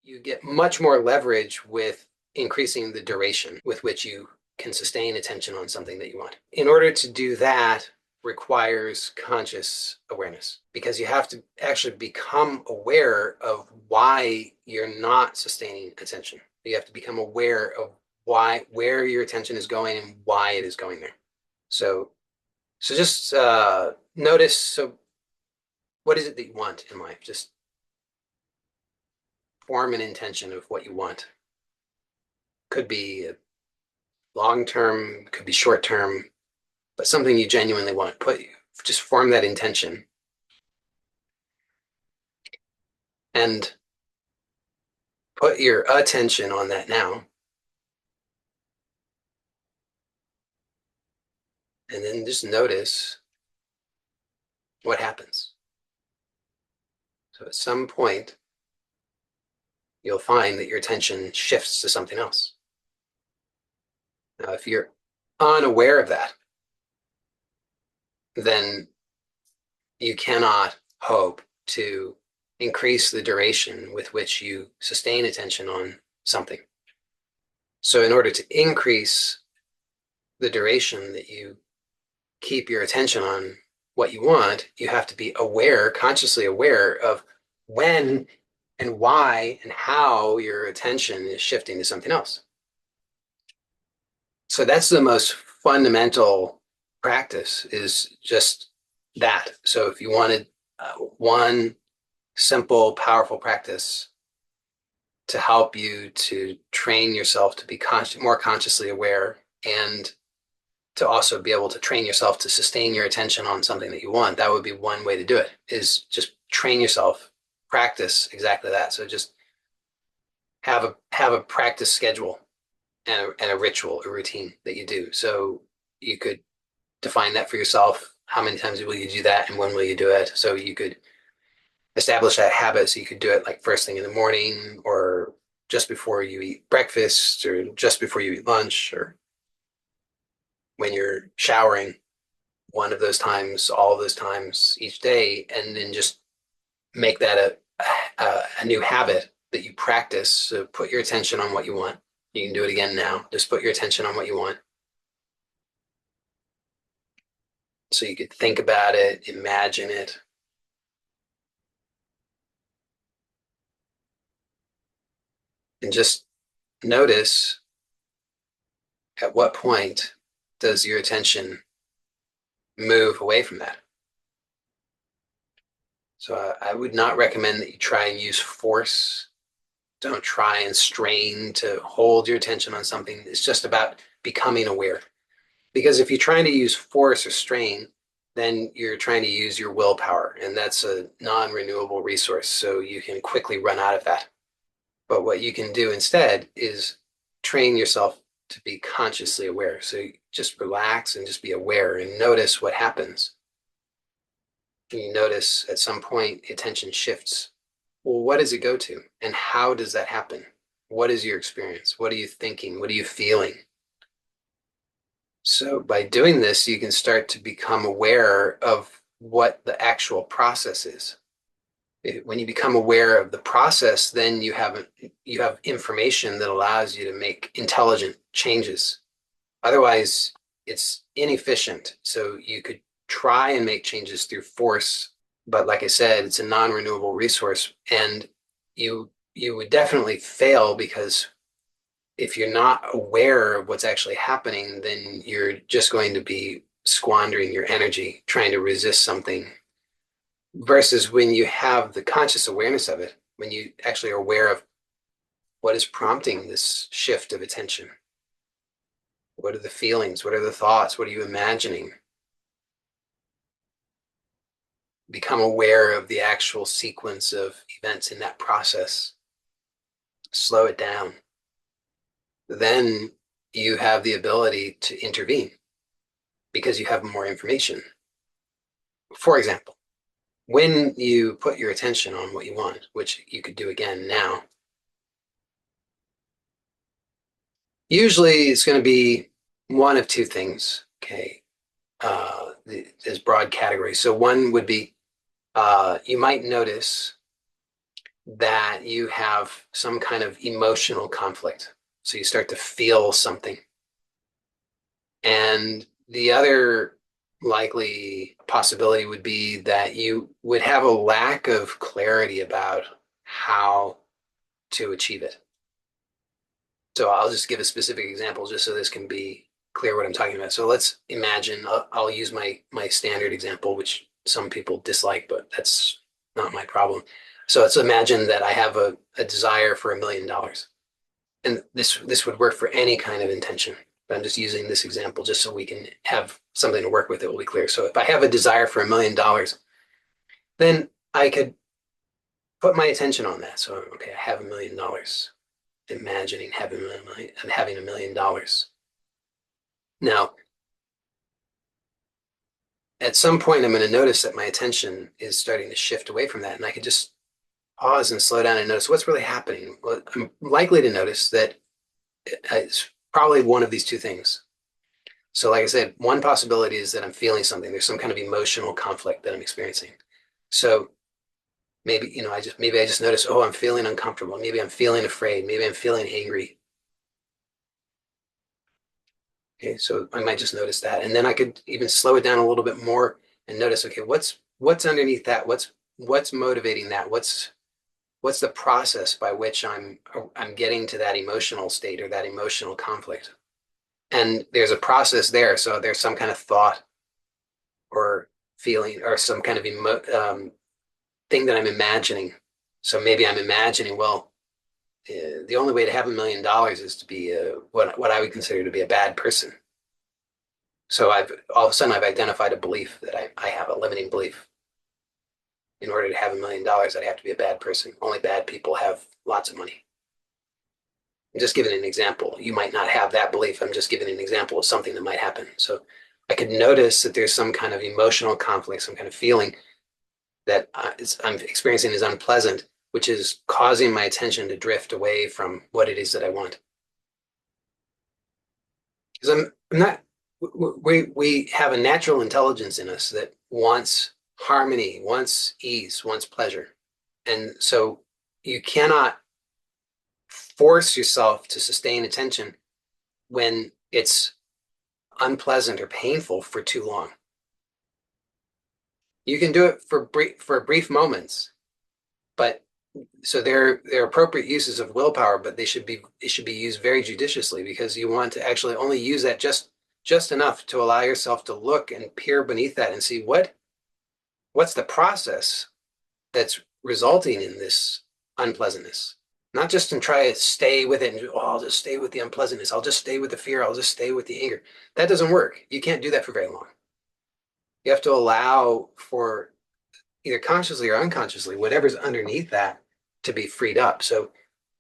you get much more leverage with increasing the duration with which you can sustain attention on something that you want. In order to do that requires conscious awareness, because you have to actually become aware of why you're not sustaining attention. You have to become aware of where your attention is going and why it is going there. So just notice, so what is it that you want in life? Just form an intention of what you want. Could be long term, could be short term, but something you genuinely want. Just form that intention. And put your attention on that now. And then just notice what happens. So at some point, you'll find that your attention shifts to something else. Now, if you're unaware of that, then you cannot hope to increase the duration with which you sustain attention on something. So in order to increase the duration that you keep your attention on what you want, you have to be aware, consciously aware of when and why and how your attention is shifting to something else. So that's the most fundamental practice, is just that. So if you wanted one simple, powerful practice to help you to train yourself to be more consciously aware, and to also be able to train yourself to sustain your attention on something that you want, that would be one way to do it, is just train yourself, practice exactly that. So just have a practice schedule and a ritual, a routine that you do. So you could define that for yourself. How many times will you do that and when will you do it? So you could establish that habit, so you could do it like first thing in the morning, or just before you eat breakfast, or just before you eat lunch, or when you're showering, one of those times, all of those times each day, and then just make that a new habit that you practice. So put your attention on what you want. You can do it again now. Just put your attention on what you want. So you could think about it, imagine it. And just notice at what point does your attention move away from that. So I would not recommend that you try and use force. Don't try and strain to hold your attention on something. It's just about becoming aware. Because if you're trying to use force or strain, then you're trying to use your willpower, and that's a non-renewable resource, so you can quickly run out of that. But what you can do instead is train yourself to be consciously aware. So just relax and just be aware and notice what happens. And you notice at some point attention shifts. Well, what does it go to? And how does that happen? What is your experience? What are you thinking? What are you feeling? So by doing this, you can start to become aware of what the actual process is. When you become aware of the process, then you have information that allows you to make intelligent changes. Otherwise, it's inefficient. So you could try and make changes through force, but like I said, it's a non-renewable resource, and you would definitely fail, because if you're not aware of what's actually happening, then you're just going to be squandering your energy trying to resist something. Versus when you have the conscious awareness of it, when you actually are aware of what is prompting this shift of attention. What are the feelings? What are the thoughts? What are you imagining? Become aware of the actual sequence of events in that process. Slow it down. Then you have the ability to intervene because you have more information. For example, when you put your attention on what you want, which you could do again now, usually it's going to be one of two things, okay? There's broad categories. So one would be, you might notice that you have some kind of emotional conflict. So you start to feel something. And the other likely possibility would be that you would have a lack of clarity about how to achieve it. So I'll just give a specific example just so this can be clear what I'm talking about. So let's imagine I'll use my standard example, which some people dislike, but that's not my problem. So let's imagine that I have a desire for $1 million. And this would work for any kind of intention. But I'm just using this example just so we can have something to work with that will be clear. So if I have a desire for $1 million, then I could put my attention on that. So, okay, I have $1 million, imagining having $1 million. Now, at some point, I'm going to notice that my attention is starting to shift away from that. And I could just pause and slow down and notice what's really happening. Well, I'm likely to notice that it's probably one of these two things. So, like I said, one possibility is that I'm feeling something. There's some kind of emotional conflict that I'm experiencing. So maybe, maybe I just notice, oh, I'm feeling uncomfortable. Maybe I'm feeling afraid. Maybe I'm feeling angry. Okay, so I might just notice that. And then I could even slow it down a little bit more and notice, okay, what's underneath that? What's motivating that? What's the process by which I'm getting to that emotional state or that emotional conflict? And there's a process there. So there's some kind of thought or feeling or some kind of thing that I'm imagining. So maybe I'm imagining, well, the only way to have $1 million is to be what I would consider to be a bad person. So all of a sudden I've identified a belief that I have a limiting belief. In order to have $1 million, I'd have to be a bad person. Only bad people have lots of money. I'm just giving an example. You might not have that belief. I'm just giving an example of something that might happen. So I could notice that there's some kind of emotional conflict, some kind of feeling that I'm experiencing is unpleasant, which is causing my attention to drift away from what it is that I want. Because I'm not, we have a natural intelligence in us that wants harmony, wants ease, wants pleasure. And so you cannot force yourself to sustain attention when it's unpleasant or painful for too long. You can do it for brief moments, but so they're appropriate uses of willpower, but it should be used very judiciously because you want to actually only use that just enough to allow yourself to look and peer beneath that and see what's the process that's resulting in this unpleasantness. Not just to try to stay with it and I'll just stay with the unpleasantness. I'll just stay with the fear. I'll just stay with the anger. That doesn't work. You can't do that for very long. You have to allow for either consciously or unconsciously, whatever's underneath that to be freed up. So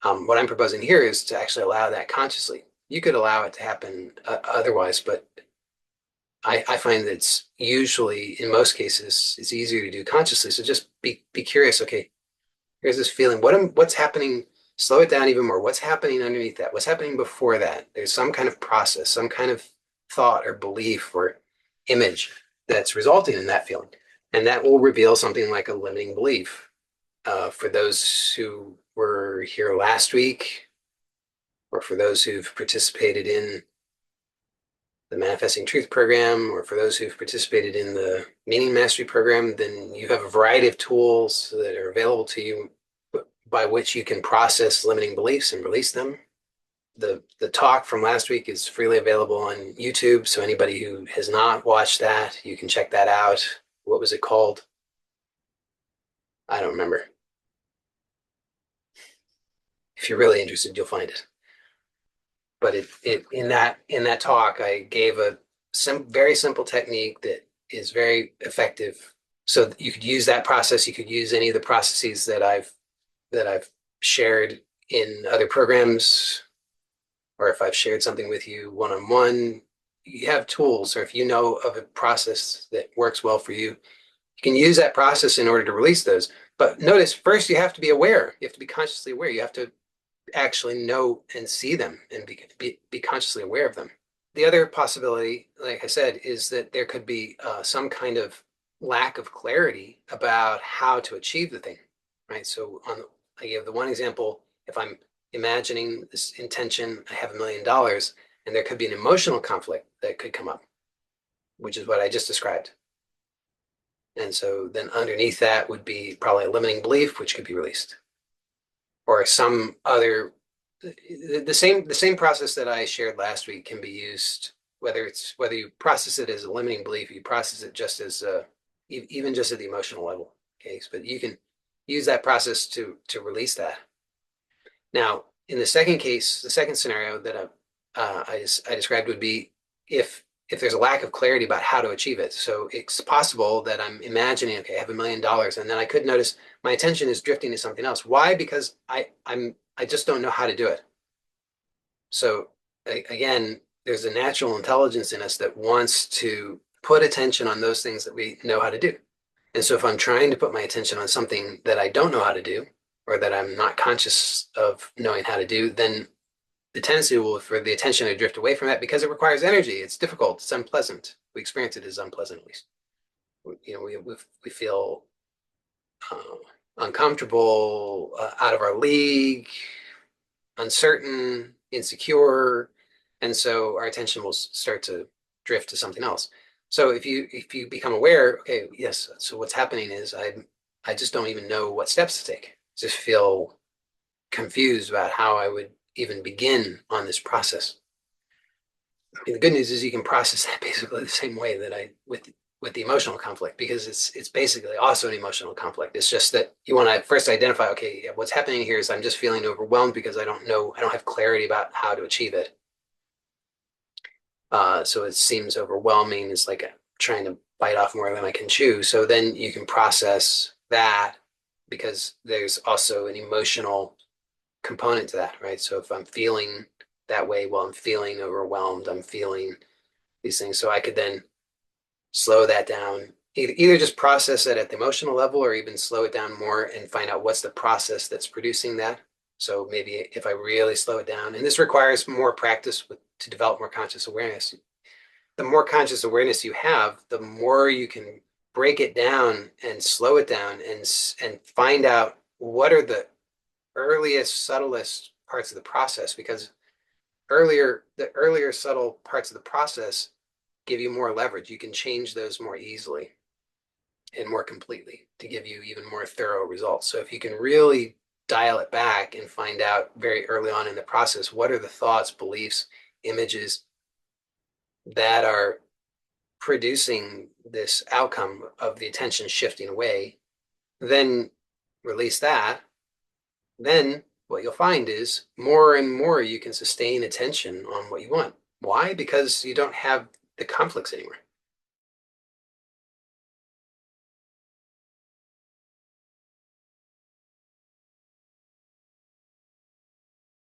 what I'm proposing here is to actually allow that consciously. You could allow it to happen otherwise, but I find that it's usually, in most cases, it's easier to do consciously. So just be curious. Okay, here's this feeling. What's happening? Slow it down even more. What's happening underneath that? What's happening before that? There's some kind of process, some kind of thought or belief or image that's resulting in that feeling. And that will reveal something like a limiting belief. For those who were here last week, or for those who've participated in the Manifesting Truth program, or for those who've participated in the Meaning Mastery program, then you have a variety of tools that are available to you by which you can process limiting beliefs and release them. The talk from last week is freely available on YouTube, so anybody who has not watched that, you can check that out. What was it called? I don't remember. If you're really interested, you'll find it. But in that talk, I gave a very simple technique that is very effective. So you could use that process. You could use any of the processes that I've shared in other programs, or if I've shared something with you one-on-one. You have tools, or if you know of a process that works well for you, you can use that process in order to release those. But notice first you have to be aware. You have to be consciously aware. You have to actually know and see them and be consciously aware of them. The other possibility, like I said, is that there could be some kind of lack of clarity about how to achieve the thing, right? So I gave the one example, if I'm imagining this intention, I have $1 million, and there could be an emotional conflict that could come up, which is what I just described. And so then underneath that would be probably a limiting belief, which could be released, or some other. The same process that I shared last week can be used whether you process it as a limiting belief, you process it just as even just at the emotional level. Okay, but you can use that process to release that. Now, in the second case, the second scenario that I described would be if there's a lack of clarity about how to achieve it. So it's possible that I'm imagining, okay, I have $1 million, and then I could notice my attention is drifting to something else. Why? Because I just don't know how to do it. So again, there's a natural intelligence in us that wants to put attention on those things that we know how to do. And so if I'm trying to put my attention on something that I don't know how to do, or that I'm not conscious of knowing how to do, then the tendency will for the attention to drift away from that because it requires energy. It's difficult. It's unpleasant. We experience it as unpleasant, at least. We feel uncomfortable, out of our league, uncertain, insecure, and so our attention will start to drift to something else. So if you become aware, okay, yes, so what's happening is I just don't even know what steps to take. I just feel confused about how I would even begin on this process. I mean, the good news is you can process that basically the same way that I with the emotional conflict, because it's basically also an emotional conflict. It's just that you want to first identify, okay, what's happening here is I'm just feeling overwhelmed because I don't have clarity about how to achieve it. So it seems overwhelming. It's like trying to bite off more than I can chew. So then you can process that because there's also an emotional component to that, right? So if I'm feeling that way, well, I'm feeling overwhelmed, I'm feeling these things. So I could then slow that down, either just process it at the emotional level or even slow it down more and find out what's the process that's producing that. So maybe if I really slow it down, and this requires more practice to develop more conscious awareness. The more conscious awareness you have, the more you can break it down and slow it down and find out what are the earliest, subtlest parts of the process, because the earlier subtle parts of the process give you more leverage. You can change those more easily and more completely to give you even more thorough results. So if you can really dial it back and find out very early on in the process, what are the thoughts, beliefs, images that are producing this outcome of the attention shifting away, then release that. Then what you'll find is more and more you can sustain attention on what you want. Why? Because you don't have the conflicts anymore.